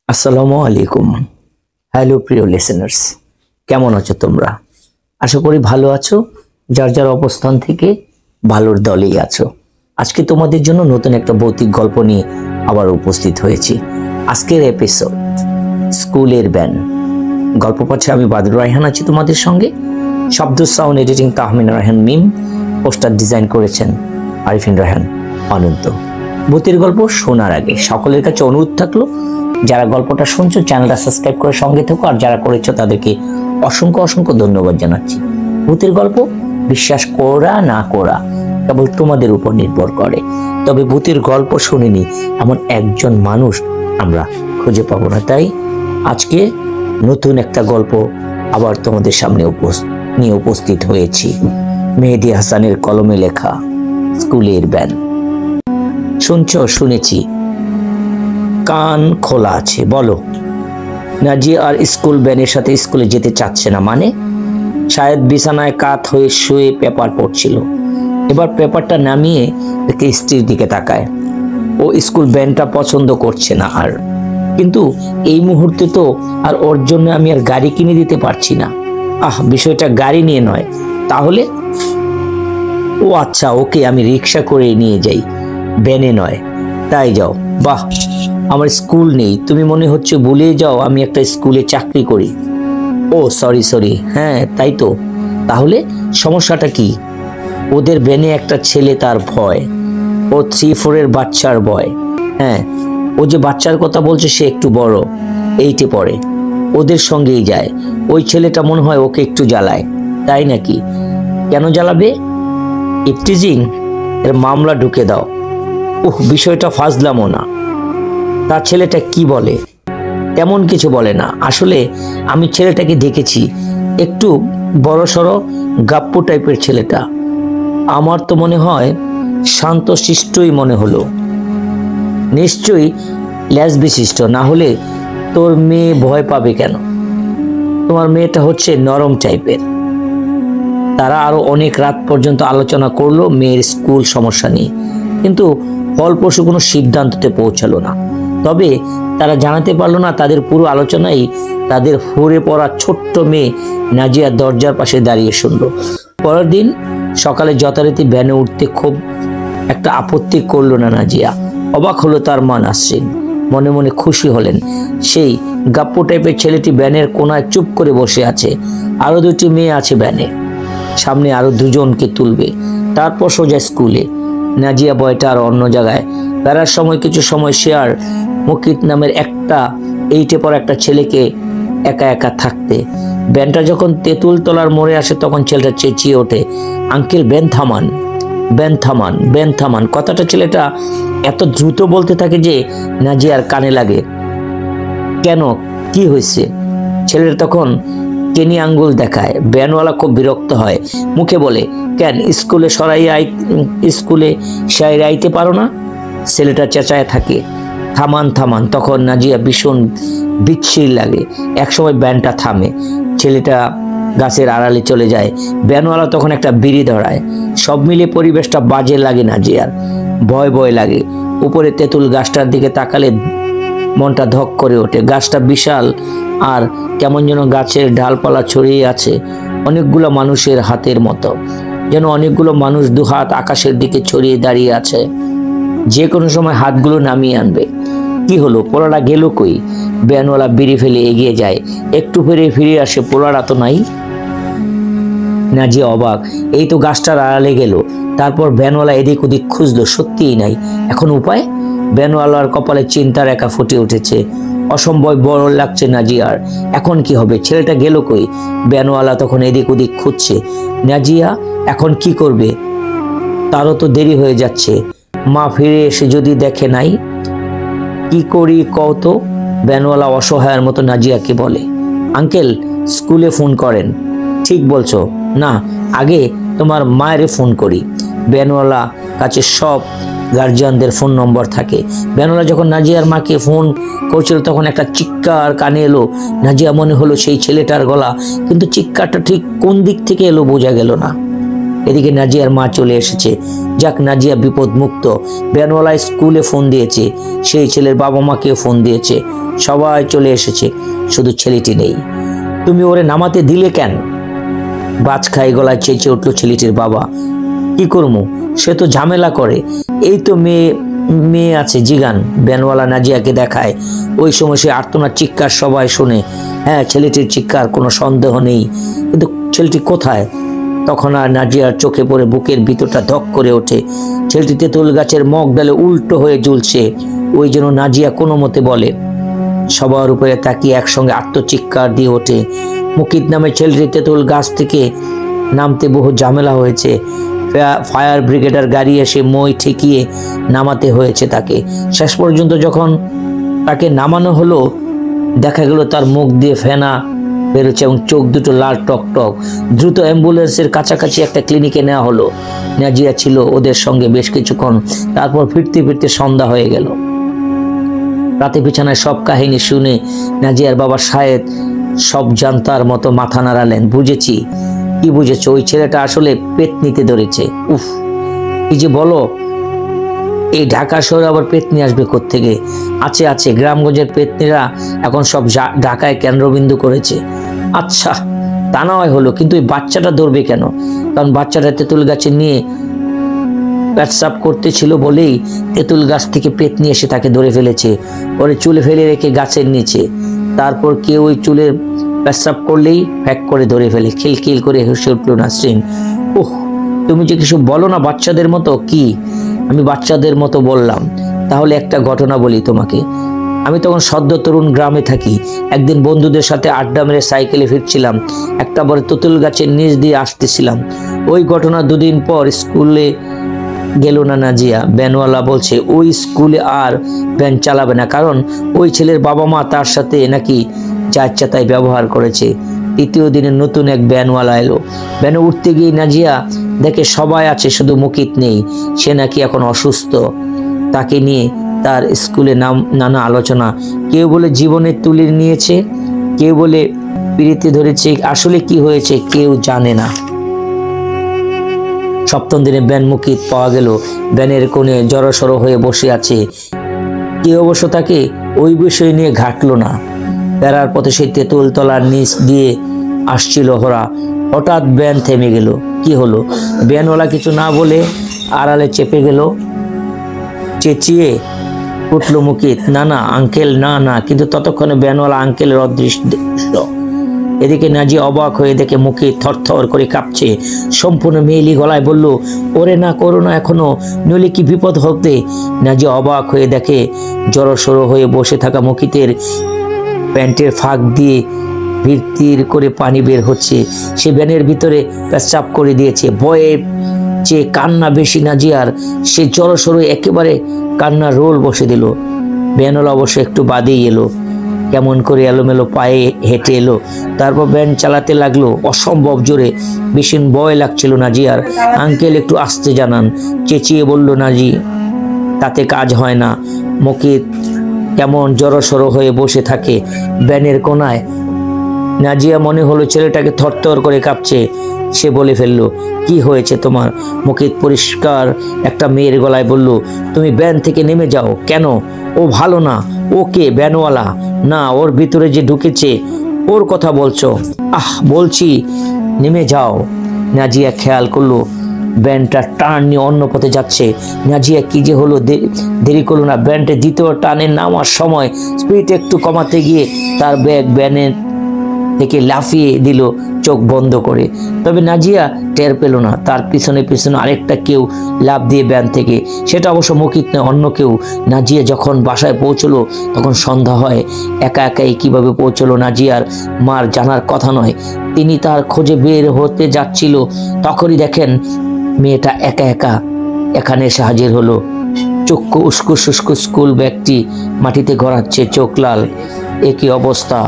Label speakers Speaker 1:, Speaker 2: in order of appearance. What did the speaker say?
Speaker 1: আসসালামু আলাইকুম। হ্যালো প্রিয় লিসেনার্স, কেমন আছো তোমরা? আশা করি ভালো আছো। যার যার অবস্থান থেকে ভালোর দলেই আছো। আজকে তোমাদের জন্য নতুন একটা ভৌতিক গল্প নিয়ে আবার উপস্থিত হয়েছি। আজকের এপিসোড স্কুলের ব্যান। গল্প পাঠে আমি বাদরুর রায়হান আছি তোমাদের সঙ্গে। শব্দ সাউন্ড এডিটিং তাহমিনা রায়হান মিম। পোস্টার ডিজাইন করেছেন আরিফিন রায়হান অনন্ত। ভূতের গল্প শোনার আগে সকলের কাছে অনুরোধ থাকলো, যারা গল্পটা শুনছো চ্যানেলটা সাবস্ক্রাইব করে সঙ্গে থেকো, আর যারা করেছো তাদেরকে অসংখ্য অসংখ্য ধন্যবাদ জানাচ্ছি। ভূতের গল্প বিশ্বাস করা না করা কেবল তোমাদের উপর নির্ভর করে, তবে ভূতের গল্প শুনিনি এমন একজন মানুষ আমরা খুঁজে পাবো না। তাই আজকে নতুন একটা গল্প আবার তোমাদের সামনে নিয়ে উপস্থিত হয়েছি। মেহেদী হাসানের কলমে লেখা স্কুলের ব্যান। শুনছো? শুনেছি, কান খোলা আছে। বলো। নাজিয়া আর স্কুল ব্যানের সাথে স্কুলে যেতে চাচ্ছে না মানে? শায়দ বিছানায় কাত হয়ে শুয়ে পেপার পড়ছিল। এবার পেপারটা নামিয়ে দেখে স্ত্রীর দিকে তাকায়। ও স্কুল ব্যানটা পছন্দ করছে না আর, কিন্তু এই মুহূর্তে তো আর ওর জন্য আমি আর গাড়ি কিনে দিতে পারছি না। বিষয়টা গাড়ি নিয়ে নয়। তাহলে? ও আচ্ছা, ওকে আমি রিক্সা করে নিয়ে যাই, ব্যানে নয়। তাই যাও। বাহ, আমার স্কুল নেই, তুমি মনে হচ্ছে ভুলে যাও আমি একটা স্কুলে চাকরি করি। ও সরি, হ্যাঁ তাই তো। তাহলে সমস্যাটা কি? ওদের ব্যানে একটা ছেলে, তার ভয়। ও 3-4 বাচ্চার ভয়। হ্যাঁ, ও যে বাচ্চার কথা বলছে সে একটু বড়, 8-এ পড়ে। ওদের সঙ্গেই যায়। ওই ছেলেটা মনে হয় ওকে একটু জ্বালায়। তাই নাকি? কেন জ্বালাবে? ইফটিজিং এর মামলা ঢুকে দাও। বিষয়টা ফাজলামো না। তার ছেলেটা কি বলে? তেমন কিছু বলে না। আসলে আমি ছেলেটাকে দেখেছি, একটু বড়সড় গাপ্পু টাইপের ছেলেটা। আমার তো মনে হয় শান্ত শিষ্টই মনে হলো। নিশ্চয়ই ল্যাজ বিশিষ্ট, না হলে তোর মেয়ে ভয় পাবে কেন? তোমার মেয়েটা হচ্ছে নরম টাইপের। তারা আরো অনেক রাত পর্যন্ত আলোচনা করলো মেয়ের স্কুল সমস্যা নিয়ে, কিন্তু ফলপ্রসূ কোনো সিদ্ধান্ততে পৌঁছালো না। তবে তারা জানাতে পারলো না তাদের পুরো আলোচনাই তাদের হরে পড়া ছোট্ট মেয়ে নাজিয়া দরজার পাশে দাঁড়িয়ে শুনলো। পরের দিন সকালে যথারীতি ভ্যানে উঠতে খুব একটা আপত্তি করলো না নাজিয়া। অবাক হলো তার মা নাসরিন। মনে মনে খুশি হলেন। সেই গাপ্পু টাইপের ছেলেটি ভ্যানের কোনায় চুপ করে বসে আছে। আরো 2টি মেয়ে আছে ভ্যানে। সামনে আরো 2জনকে তুলবে, তারপর সোজা স্কুলে। নাজিয়া বয়টা আর অন্য জায়গায়। বেড়ার সময় কিছু সময় সে আর মুকিত নামের একটা 8-এ পড়া একটা ছেলেকে একা একা থাকতে। ব্যানটা যখন তেঁতুল তলার মোড়ে আসে তখন ছেলেটা চেঁচিয়ে ওঠে, আঙ্কেল ব্যান থামান, ব্যান থামান, ব্যান থামান। কথাটা ছেলেটা এত দ্রুত বলতে থাকে যে নাজিয়ার কানে লাগে। কেন, কি হয়েছে? ছেলেটা তখন কেনি আঙ্গুল দেখায়। ব্যানওয়ালা খুব বিরক্ত হয়, মুখে বলে, কেন স্কুলে স্কুলে সাইরে আইতে পারো না? ছেলেটা চেঁচায় থাকে, থামান থামান। তখন নাজিয়া ভীষণ বিচ্ছির লাগে। একসময় ব্যানটা থামে, ছেলেটা গাছের আড়ালে চলে যায়। ব্যানওয়ালা তখন একটা বিড়ি ধরায়। সব মিলে পরিবেশটা বাজে লাগে নাজিয়ার। ভয় ভয় লাগে। উপরে তেঁতুল গাছটার দিকে তাকালে মনটা ধক করে ওঠে। গাছটা বিশাল, আর কেমন যেন গাছের ডালপালা ছড়িয়ে আছে অনেকগুলো মানুষের হাতের মতো, যেন অনেকগুলো মানুষ দুহাত আকাশের দিকে ছড়িয়ে দাঁড়িয়ে আছে, যে কোনো সময় হাতগুলো নামিয়ে আনবে। কি হলো, পোলাটা গেল কই? ব্যানওয়ালা বিড়ি ফেলে এগিয়ে যায়। একটু ফিরে আসে, পোলাটা তো নাই। নাজিয়া অবাক, এই তো গাছটার আড়ালে গেল। তারপর ভ্যানওয়ালা এদিক ওদিক খুঁজলো, সত্যিই নাই। এখন উপায়? ভ্যানওয়ালার কপালে চিন্তার একা ফুটে উঠেছে। অসম্ভব বড় লাগছে নাজিয়ার। এখন কি হবে? ছেলেটা গেল কই? ভ্যানওয়ালা তখন এদিক ওদিক খুঁজছে। নাজিয়া এখন কি করবে? তারও তো দেরি হয়ে যাচ্ছে। মা ফিরে এসে যদি দেখে নাই, কি করি কও তো? ভ্যানওয়ালা অসহায়ের মতো নাজিয়াকে বলে, আঙ্কেল স্কুলে ফোন করেন। ঠিক বলছো, না আগে তোমার মায়ের ফোন করি। ভ্যানওয়ালা কাছে সব গার্জিয়ানদের ফোন নম্বর থাকে। ভ্যানওয়ালা যখন নাজিয়ার মাকে ফোন করছিল তখন একটা চিৎকার কানে এলো। নাজিয়া মনে হলো সেই ছেলেটার গলা, কিন্তু চিৎকারটা ঠিক কোন দিক থেকে এলো বোঝা গেল না। এদিকে নাজিয়ার মা চলে এসেছে। যাক, নাজিয়া বিপদ মুক্ত। ভ্যানওয়ালা স্কুলে ফোন দিয়েছে, সেই ছেলের বাবা মাকেও ফোন দিয়েছে, সবাই চলে এসেছে, শুধু ছেলেটি নেই। তুমি ওরে নামাতে দিলে কেন? বাজ খাই গলায় চেঁচে উঠল ছেলেটির বাবা। কি করবো, সে তো ঝামেলা করে। এই তো মেয়ে আছে জিগান। ভ্যানওয়ালা নাজিয়াকে দেখায়। ওই সময় সে আর্তনার চিৎকার সবাই শোনে। হ্যাঁ, ছেলেটির চিৎকার, কোনো সন্দেহ নেই, কিন্তু ছেলেটি কোথায়? তখন আর নাজিয়ার চোখে পড়ে বুকের ভিতরটা ধক করে ওঠে। ছেলেটি তেঁতুল গাছের মগ ডালে উল্টো হয়ে ঝুলছে। ওই জন্য নাজিয়া কোনো মতে বলে। সবার উপরে তাকিয়ে একসঙ্গে আত্মচিৎকার দিয়ে ওঠে। মুকিত নামে ছেলেটি তেঁতুল গাছ থেকে নামতে বহু ঝামেলা হয়েছে। ফায়ার ব্রিগেডের গাড়ি এসে মই ঠেকিয়ে নামাতে হয়েছে তাকে। শেষ পর্যন্ত যখন তাকে নামানো হলো, দেখা গেল তার মুখ দিয়ে ফেনা বেরোচ্ছে এবং চোখ দুটো লাল টক টক। দ্রুত অ্যাম্বুলেন্সের কাছাকাছি একটা ক্লিনিকে নেওয়া হলো। নাজিয়া ছিল ওদের সঙ্গে বেশ কিছুক্ষণ। তারপর ফিরতে ফিরতে সন্ধ্যা হয়ে গেল। রাতে বিছানায় সব কাহিনী শুনে নাজিয়ার বাবা শায়েদ সব জানতার মতো মাথা নাড়ালেন। বুঝেছি। কি বুঝেছো? ওই ছেলেটা আসলে পেতনিতে ধরেছে। উফ, কি যে বলো! এই ঢাকা শহরে আবার পেতনি আসবে কোত্থেকে? আছে, গ্রামগঞ্জের পেতনিরা এখন সব ঢাকায় কেন্দ্রবিন্দু করেছে। আচ্ছা, তা না হয় হলো, কিন্তু ওই বাচ্চাটা ধরবে কেন? কারণ বাচ্চাটা তেঁতুল গাছে নিয়ে পেটসাপ করতেছিল বলেই তেঁতুল গাছ থেকে পেতনি এসে তাকে ধরে ফেলেছে। ওরে চুলে ফেলে রেখে গাছের নিচে। তারপর কেউ ওই চুলের পেটসাপ করলেই ফ্যাক করে ধরে ফেলে। খিলখিল করে হেসে উঠল নাসরিন। ওহ, তুমি যে কিছু বলো না বাচ্চাদের মতো। কি আমি বাচ্চাদের মতো বললাম? তাহলে একটা ঘটনা বলি তোমাকে। আমি তখন সদ্য তরুণ গ্রামে থাকি। একদিন বন্ধুদের সাথে আড্ডা মেরে সাইকেলে ফিরছিলাম। একটা বড় তেঁতুল গাছের নিচ দিয়ে আসতেছিলাম। ওই ঘটনা দুদিন পর স্কুলে গেল না নাজিয়া। ভ্যানওয়ালা বলছে ওই স্কুলে আর ভ্যান চালাবে না, কারণ ওই ছেলের বাবা মা তার সাথে নাকি যা ইচ্ছা তাই ব্যবহার করেছে। তৃতীয় দিনে নতুন এক ভ্যানওয়ালা এলো। ভ্যানে উঠতে গিয়ে নাজিয়া দেখে সবাই আছে, শুধু মুকিত নেই। সে নাকি এখন অসুস্থ। তাকে নিয়ে তার স্কুলে নানা আলোচনা। কেউ বলে জীবনে তুলে নিয়েছে, কেউ বলে পিড়িতে ধরেছে। আসলে কি হয়েছে কেউ জানে না। সপ্তম দিনে ভ্যান মুকিত পাওয়া গেল। ভ্যানের কোণে জড়সড় হয়ে বসে আছে। কেউ অবশ্য তাকে ওই বিষয় নিয়ে ঘাটল না। বেড়ার পথে সেই তেঁতুল তলার নিচ দিয়ে আসছিল ওরা। হঠাৎ ভ্যান থেমে গেল। কি হলো? ভ্যানওয়ালা কিছু না বলে আড়ালে চেপে গেল। চেঁচিয়ে উঠল মুকিত, না আঙ্কেল, না। কিন্তু ততক্ষণে ভ্যানওয়ালা আঙ্কেলের অদৃশ্য। এদিকে নাজিয়া অবাক হয়ে দেখে মুকিত থরথর করে কাঁপছে। সম্পূর্ণ মেয়েলি গলায় বলল, ওরে না, করো না এখনো, নইলে কি বিপদ হতে। নাজিয়া অবাক হয়ে দেখে জড়সড় হয়ে বসে থাকা মুকিতের প্যান্টের ফাঁক দিয়ে ভিড় করে পানি বের হচ্ছে। সে ভ্যানের ভিতরে পেচ্ছাপ করে দিয়েছে। ভয়ে চেয়ে কান্না বেশি নাজিয়ার। সে জড়সড় একেবারে কান্নার রোল বসে দিল। ভ্যানওয়ালা অবশ্য একটু বাদেই এলো। কেমন করে এলোমেলো পায়ে হেঁটে এলো। তারপর ভ্যান চালাতে লাগলো অসম্ভব জোরে। ভীষণ ভয় লাগছিল নাজিয়ার। আঙ্কেল একটু আসতে জানান, চেঁচিয়ে বলল নাজি। তাতে কাজ হয় না। মুকিত কেমন জড়সড় হয়ে বসে থাকে ভ্যানের কোনায়। নাজিয়া মনে হলো ছেলেটাকে থরথর করে কাঁপছে। সে বলে ফেলল, কি হয়েছে তোমার? মুকিত পরিষ্কার একটা মেয়ের গলায় বলল, তুমি ভ্যান থেকে নেমে যাও। কেন? ও ভালো না। ওকে? ভ্যানওয়ালা? না, ওর ভিতরে যে ঢুকেছে ওর কথা বলছো? বলছি নেমে যাও। নাজিয়া খেয়াল করলো ভ্যানটা টার্ন নিয়ে অন্য পথে যাচ্ছে। নাজিয়া কি যে হলো, দেরি করলো না। ভ্যানটা দ্বিতীয় টার্নে নামার সময় স্পিড একটু কমাতে গিয়ে তার ব্যাগ ভ্যানের থেকে লাফিয়ে দিল চোখ বন্ধ করে। তবে নাজিয়া টের পেল না তার পিছনে আরেকটা কেউ লাফ দিয়ে ভ্যান থেকে। সেটা অবশ্য মুকিত নয়, অন্য কেউ। নাজিয়া যখন বাসায় পৌঁছলো তখন সন্ধ্যা হয়। একা একাই কিভাবে পৌঁছলো নাজিয়ার মার জানার কথা নয়। তিনি তার খোঁজে বের হতে যাচ্ছিল, তখনই দেখেন মেয়েটা একা একা এখানে এসে হাজির হলো। চক্ষু উস্কুস স্কুল ব্যাগটি মাটিতে গড়াচ্ছে, চোখ লাল। এ কি অবস্থা!